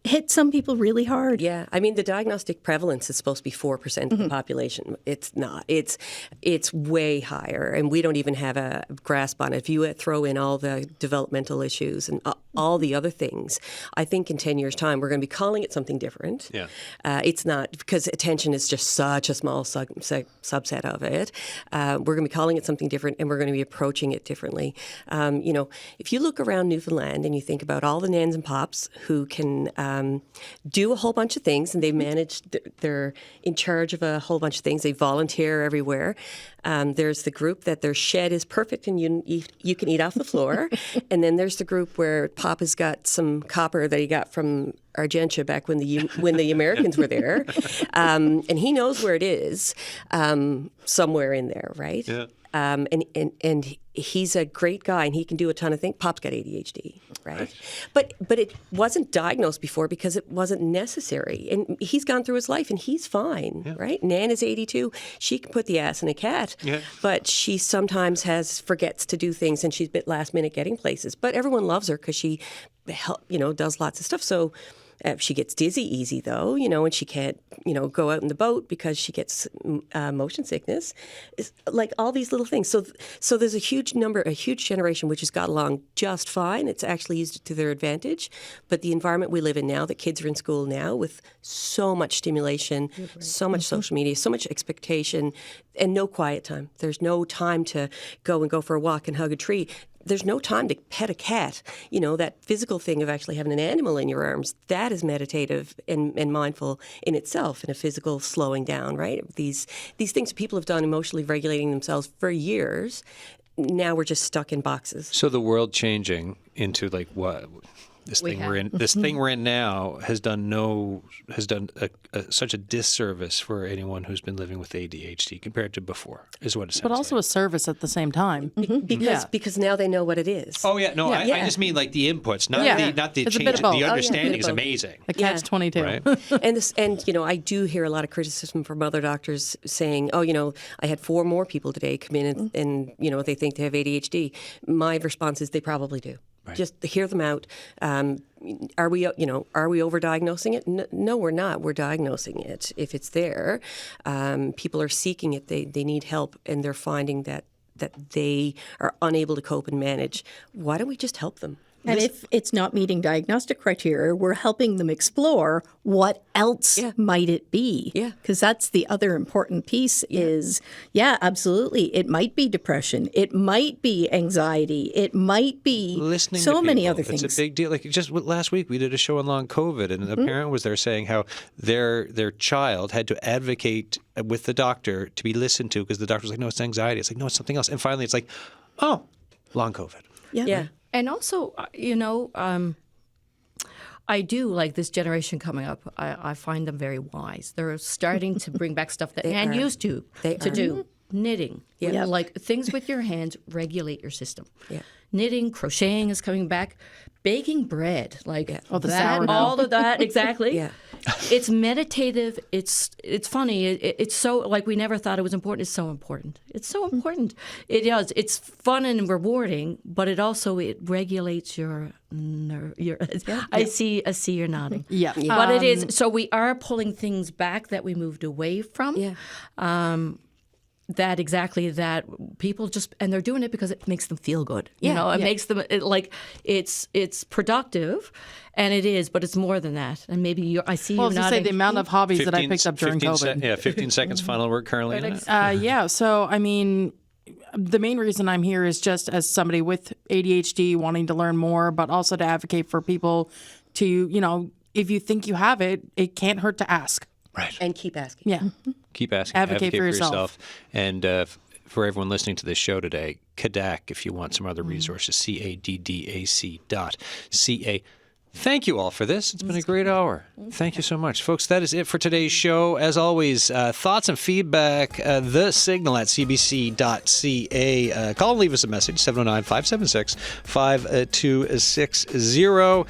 Speaker 2: hit some people really hard.
Speaker 4: Yeah, I mean, the diagnostic prevalence is supposed to be 4% of the population. It's not. It's way higher, and we don't even have a grasp on it. If you throw in all the developmental issues and all the other things, I think in 10 years' time, we're going to be calling it something different. Yeah. It's not, because attention is just such a small subset of it. We're going to be calling it something different, and we're going to be approaching it differently. If you look around Newfoundland and you think about all the nans and pops who can do a whole bunch of things, and they manage, they're in charge of a whole bunch of things. They volunteer everywhere. There's the group that their shed is perfect and you can eat off the floor. And then there's the group where Pop has got some copper that he got from Argentia back when the Americans were there. And he knows where it is, somewhere in there, right? Yeah. And he's a great guy, and he can do a ton of things. Pop's got ADHD, right? But it wasn't diagnosed before because it wasn't necessary. And he's gone through his life, and he's fine, right? Nan is 82. She can put the ass in a cat, but she sometimes forgets to do things, and she's a bit last minute getting places. But everyone loves her because she, does lots of stuff. So. She gets dizzy easy, though, and she can't, go out in the boat because she gets motion sickness. It's like all these little things. So there's a huge generation which has got along just fine. It's actually used it to their advantage. But the environment we live in now, the kids are in school now with so much stimulation, so much social media, so much expectation, and no quiet time. There's no time to go for a walk and hug a tree. There's no time to pet a cat. That physical thing of actually having an animal in your arms, that is meditative and mindful in itself, and a physical slowing down, right? These things people have done emotionally regulating themselves for years. Now we're just stuck in boxes.
Speaker 1: So the world changing into like what? This thing we're in now has done such a disservice for anyone who's been living with ADHD compared to before, is what it sounds
Speaker 3: But also
Speaker 1: like.
Speaker 3: a service at the same time.
Speaker 4: Because now they know what it is.
Speaker 1: Oh yeah, no, I just mean like the inputs, not the
Speaker 3: It's a
Speaker 1: change.
Speaker 3: bit of both.
Speaker 1: The understanding
Speaker 4: bit
Speaker 1: is
Speaker 4: of both.
Speaker 1: amazing.
Speaker 3: The catch-22.
Speaker 1: Right?
Speaker 4: I do hear a lot of criticism from other doctors saying, I had 4 more people today come in and they think they have ADHD. My response is they probably do. Right. Just hear them out. Are we overdiagnosing it? No, we're not. We're diagnosing it. If it's there, people are seeking it. They need help, and they're finding that they are unable to cope and manage. Why don't we just help them?
Speaker 2: And if it's not meeting diagnostic criteria, we're helping them explore what else might it be. Yeah. Because that's the other important piece is, absolutely. It might be depression. It might be anxiety. It might be
Speaker 1: listening
Speaker 2: so
Speaker 1: to
Speaker 2: many
Speaker 1: people.
Speaker 2: other things.
Speaker 1: It's a big deal. Like just last week, we did a show on long COVID, and the parent was there saying how their child had to advocate with the doctor to be listened to because the doctor was like, no, it's anxiety. It's like, no, it's something else. And finally, it's like, oh, long COVID.
Speaker 2: Yeah.
Speaker 5: And also, I do like this generation coming up. I find them very wise. They're starting to bring back stuff that Nan used to do. Knitting, like things with your hands regulate your system. Yeah. Knitting, crocheting is coming back. Baking bread, the
Speaker 3: sourdough.
Speaker 5: all of that, exactly. It's meditative. It's funny. It's so we never thought it was important. It's so important. It's so important. It is. It's fun and rewarding, but it regulates your nerve. I see you're nodding.
Speaker 3: Yeah.
Speaker 5: But it is. So we are pulling things back that we moved away from. Yeah. That people just, and they're doing it because it makes them feel good. It makes them it's productive, and it is, but it's more than that. And maybe I see you nodding.
Speaker 3: Well, to say the amount of hobbies that I picked up during COVID.
Speaker 1: 15 seconds final word, Karleena.
Speaker 3: So I mean, the main reason I'm here is just as somebody with ADHD, wanting to learn more, but also to advocate for people to, you know, if you think you have it, it can't hurt to ask.
Speaker 1: Right.
Speaker 4: And keep asking.
Speaker 3: Yeah.
Speaker 1: Keep asking.
Speaker 3: Advocate for yourself.
Speaker 1: And for everyone listening to this show today, CADAC, if you want some other resources, CADDAC.ca. Thank you all for this. It's been a great hour. Thank you so much. Folks, that is it for today's show. As always, thoughts and feedback, the signal at cbc.ca. Call and leave us a message, 709-576-5260.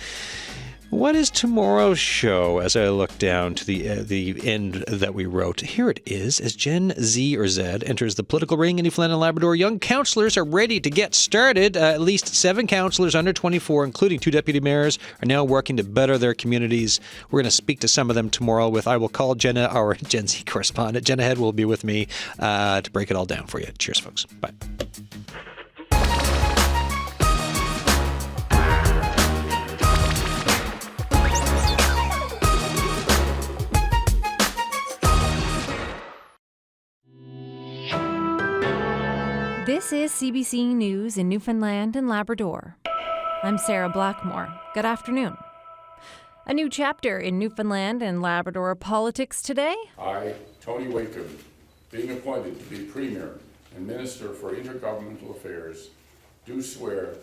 Speaker 1: What is tomorrow's show as I look down to the end that we wrote? Here it is. As Gen Z or Z enters the political ring in Newfoundland and Labrador, young councillors are ready to get started. At least 7 councillors under 24, including 2 deputy mayors, are now working to better their communities. We're going to speak to some of them tomorrow with, I will call Jenna, our Gen Z correspondent. Jenna Head will be with me to break it all down for you. Cheers, folks. Bye.
Speaker 7: This is CBC News in Newfoundland and Labrador. I'm Sarah Blackmore. Good afternoon. A new chapter in Newfoundland and Labrador politics today.
Speaker 8: I, Tony Wakeham, being appointed to be Premier and Minister for Intergovernmental Affairs, do swear